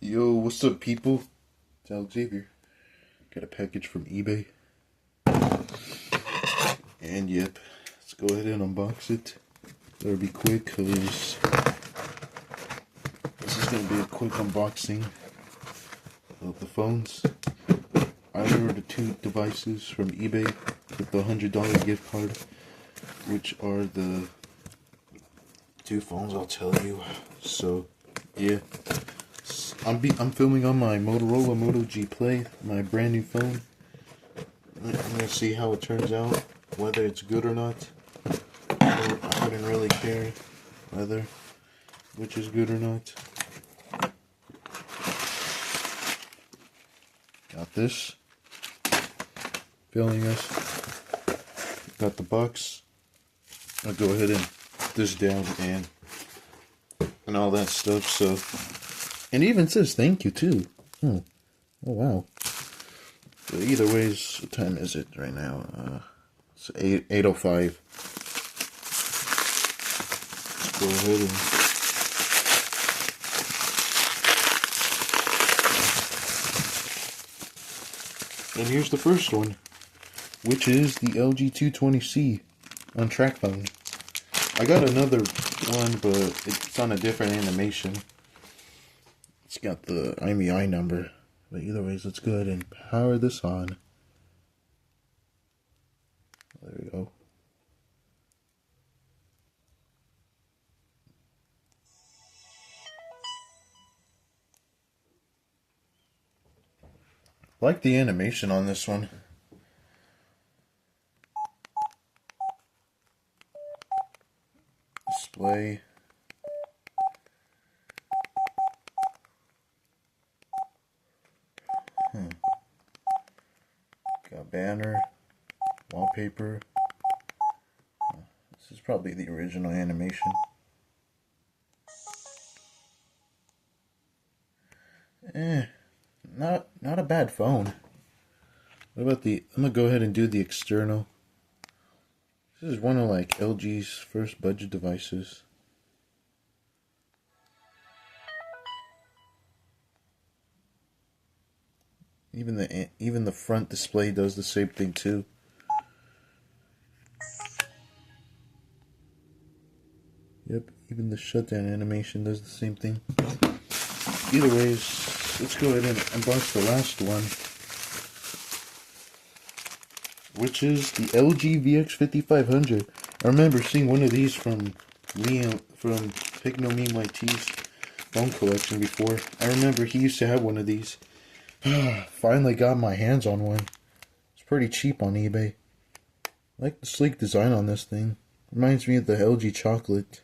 Yo, what's up, people? It's Alex Xavier. Got a package from eBay. And yep, let's go ahead and unbox it. Better be quick, because this is going to be a quick unboxing of the phones. I ordered 2 devices from eBay with the $100 gift card, which are the 2 phones I'll tell you. So, yeah. I'm filming on my Motorola Moto G Play, my brand new phone. I'm gonna see how it turns out, whether it's good or not. I wouldn't really care whether which is good or not. Got this. Filling us. Got the box. I'll go ahead and put this down and all that stuff. So. And it even says thank you too. Oh wow. But either ways, what time is it right now? It's 8:05. Let's go ahead and here's the first one, which is the LG 220C on TracFone. I got another one, but it's on a different animation. It's got the IMEI number, but either ways, let's go ahead and power this on. There we go. I like the animation on this one. Display. Got banner, wallpaper. This is probably the original animation. Not a bad phone. What about I'm gonna go ahead and do the external. This is one of like LG's first budget devices. Even the front display does the same thing too. Yep, even the shutdown animation does the same thing. Either ways, let's go ahead and unbox the last one, which is the LG VX5500. I remember seeing one of these from Picno Meme YT's phone collection before. I remember he used to have one of these. Finally got my hands on one. It's pretty cheap on eBay. I like the sleek design on this thing. Reminds me of the LG Chocolate.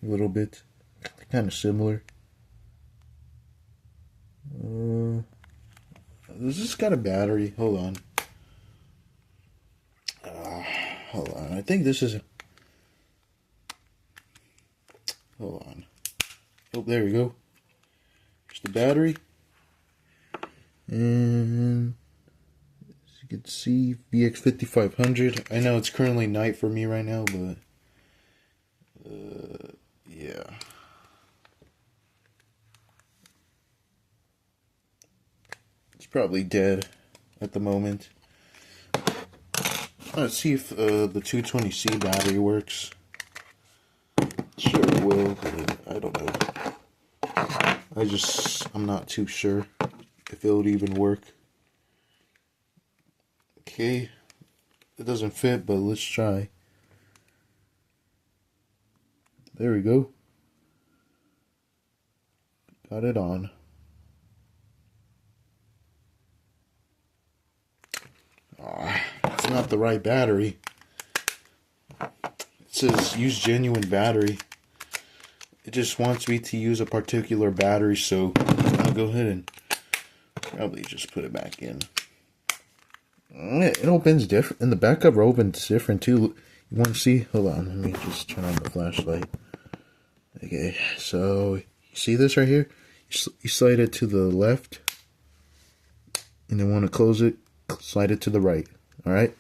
A little bit. Kind of similar. This has got a battery. Hold on. Hold on. I think this is hold on. Oh, there we go. Here's the battery. And as you can see, VX5500. I know it's currently night for me right now, but yeah. It's probably dead at the moment. Let's see if the 220C battery works. Sure it will, but I don't know. I'm not too sure if it would even work. Okay, it doesn't fit, but let's try. There we go. Got it on. It's not the right battery. It says use genuine battery. It just wants me to use a particular battery, so I'll go ahead and probably just put it back in. It opens different, and the back cover opens different too. You want to see? Hold on, let me just turn on the flashlight. Okay, so you see this right here? You slide it to the left, and then want to close it, slide it to the right. All right.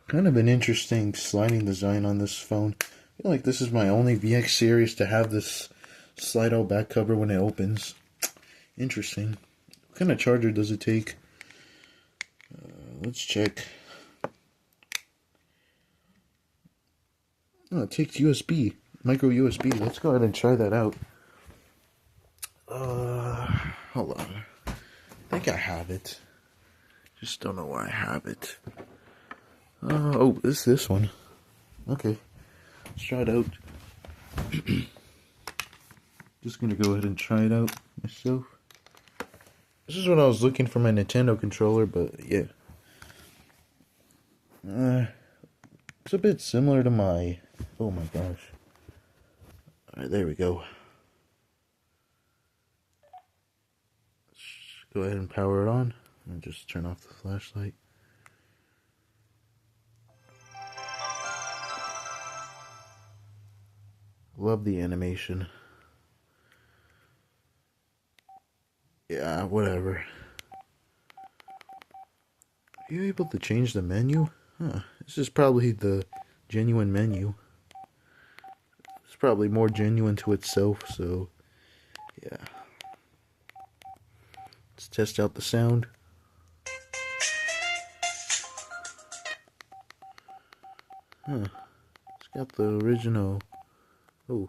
Kind of an interesting sliding design on this phone. feel like this is my only VX series to have this slide out back cover when it opens. Interesting. What kind of charger does it take? Let's check. Oh, it takes USB, micro USB. Let's go ahead and try that out. Hold on. I think I have it. Just don't know why I have it. Oh, it's this one. Okay, let's try it out. Just gonna go ahead and try it out myself. This is what I was looking for my Nintendo controller, but yeah. It's a bit similar to my... Oh my gosh. Alright, there we go. Let's go ahead and power it on. And just turn off the flashlight. Love the animation. Yeah, whatever. Are you able to change the menu? Huh. This is probably the genuine menu. It's probably more genuine to itself, so yeah. Let's test out the sound. Huh. It's got the original. Oh.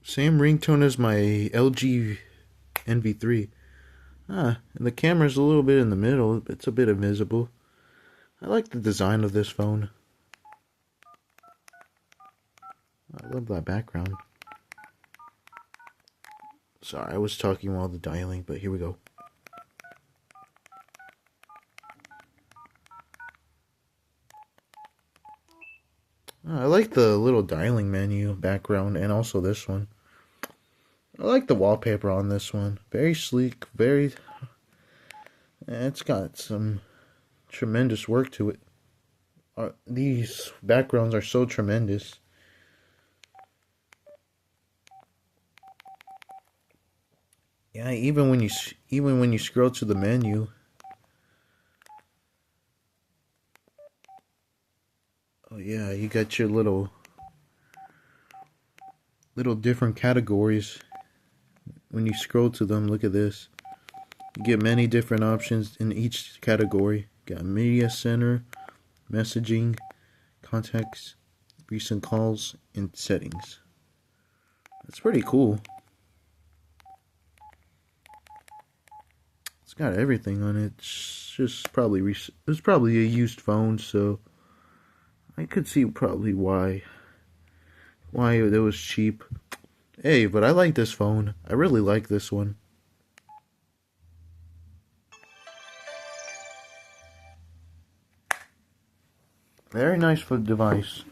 Same ringtone as my LG NV3. And the camera's a little bit in the middle. It's a bit invisible. I like the design of this phone. I love that background. Sorry, I was talking while the dialing, but here we go. I like the little dialing menu background and also this one. I like the wallpaper on this one. Very sleek, very... It's got some tremendous work to it. These backgrounds are so tremendous. Yeah, even when you scroll to the menu. Oh yeah, you got your little different categories. When you scroll to them, look at this. You get many different options in each category. Got media center, messaging, contacts, recent calls, and settings. That's pretty cool. It's got everything on it. It's just probably it's probably a used phone, so I could see probably why it was cheap. Hey, but I like this phone. I really like this one. Very nice for the device.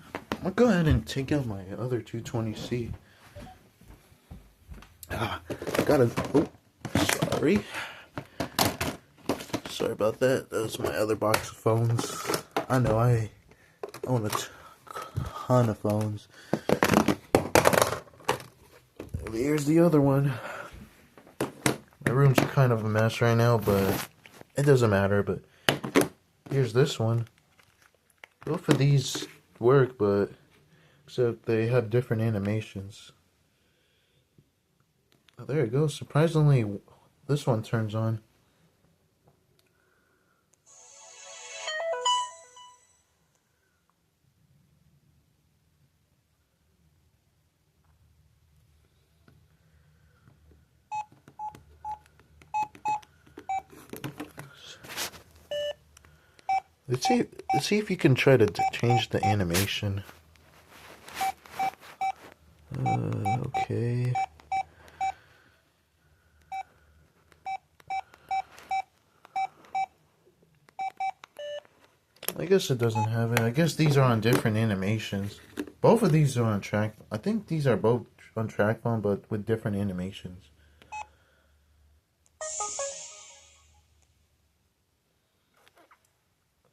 I'll go ahead and take out my other 220C. Gotta... Oh, sorry. Sorry about that. That was my other box of phones. I know I own a ton of phones. Here's the other one. My room's kind of a mess right now, but it doesn't matter. But here's this one. Both of these work, but except they have different animations. Oh, there it goes. Surprisingly, this one turns on. Let's see if you can try to change the animation. Okay. I guess it doesn't have it. I guess these are on different animations. Both of these are on track. I think these are both on track phone, but with different animations.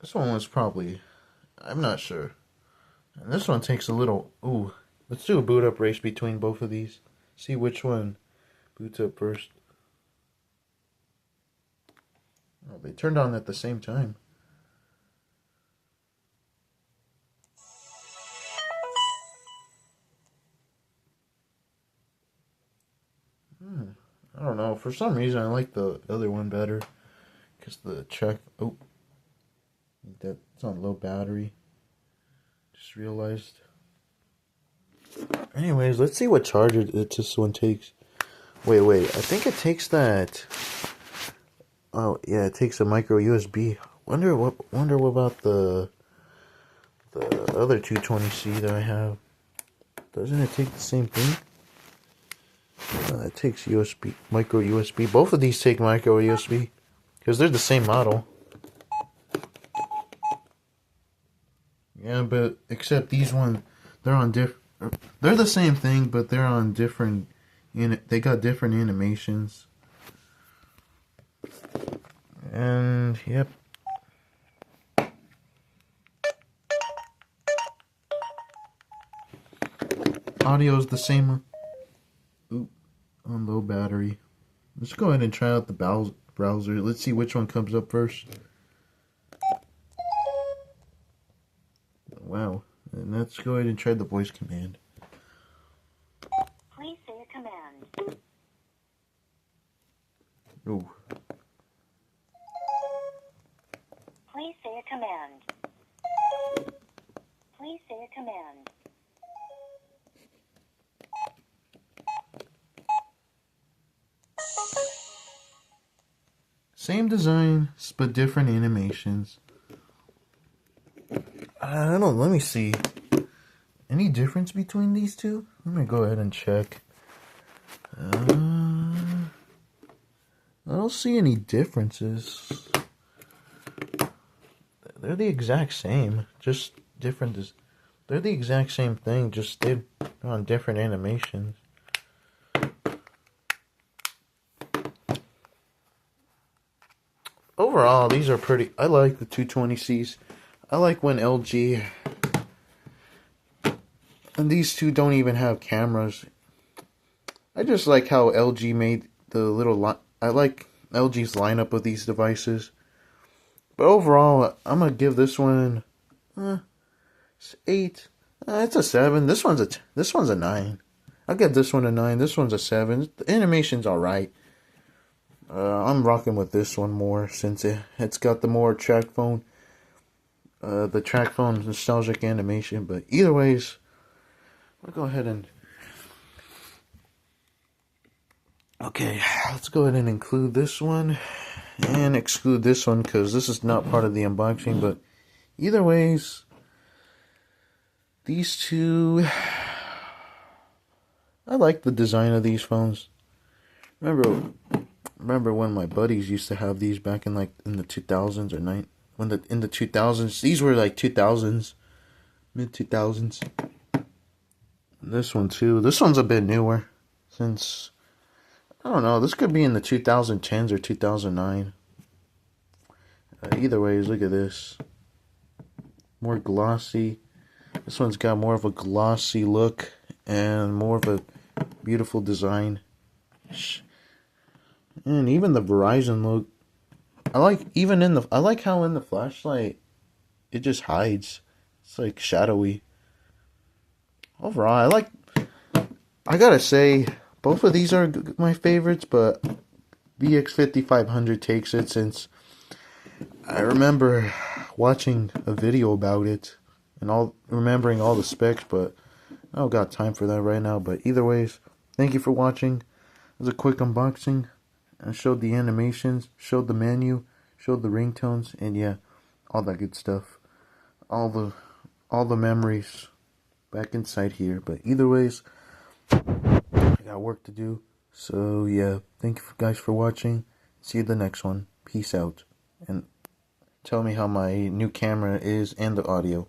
This one was probably, I'm not sure. And this one takes a little, ooh. Let's do a boot up race between both of these. See which one boots up first. Oh, they turned on at the same time. I don't know. For some reason, I like the other one better. Because the check... Oh. That's on low battery. Just realized. Anyways, let's see what charger this one takes. Wait. I think it takes that... Oh, yeah, it takes a micro USB. Wonder what about the other 220C that I have. Doesn't it take the same thing? It takes USB, micro USB. Both of these take micro USB because they're the same model. Yeah, but except these one, they're on they're the same thing, but they're on different. They got different animations. And yep. Audio is the same. Oop, on low battery. Let's go ahead and try out the browser. Let's see which one comes up first. Wow. And let's go ahead and try the voice command. Please say a command. Ooh. Please say a command. Please say a command. Same design, but different animations. I don't know, let me see. Any difference between these two? Let me go ahead and check. I don't see any differences. They're the exact same, just different. They're the exact same thing, just they're on different animations. Overall, these are pretty. I like the 220Cs. I like when LG. And these two don't even have cameras. I just like how LG made the little. I like LG's lineup of these devices. But overall, I'm gonna give this one 8. It's a 7. This one's a 9. I'll give this one a 9. This one's a 7. The animation's alright. I'm rocking with this one more since it's got the more track phone. The track phone nostalgic animation. But either ways, we'll go ahead and. Okay, let's go ahead and include this one. And exclude this one because this is not part of the unboxing. But either ways, these two. I like the design of these phones. Remember when my buddies used to have these back in in the 2000s or in the 2000s. These were like 2000s, mid 2000s. This one too. This one's a bit newer since I don't know. This could be in the 2010s or 2009. Either ways, look at this. More glossy. This one's got more of a glossy look and more of a beautiful design. And even the Verizon look. I like how in the flashlight it just hides. It's like shadowy. Overall, I gotta say, both of these are my favorites, but VX5500 takes it since I remember watching a video about it and remembering all the specs, but I don't got time for that right now. But either ways, thank you for watching. It was a quick unboxing. I showed the animations, showed the menu, showed the ringtones, and yeah, all that good stuff. All the memories back inside here. But either ways, I got work to do. So yeah, thank you guys for watching. See you the next one. Peace out. And tell me how my new camera is and the audio.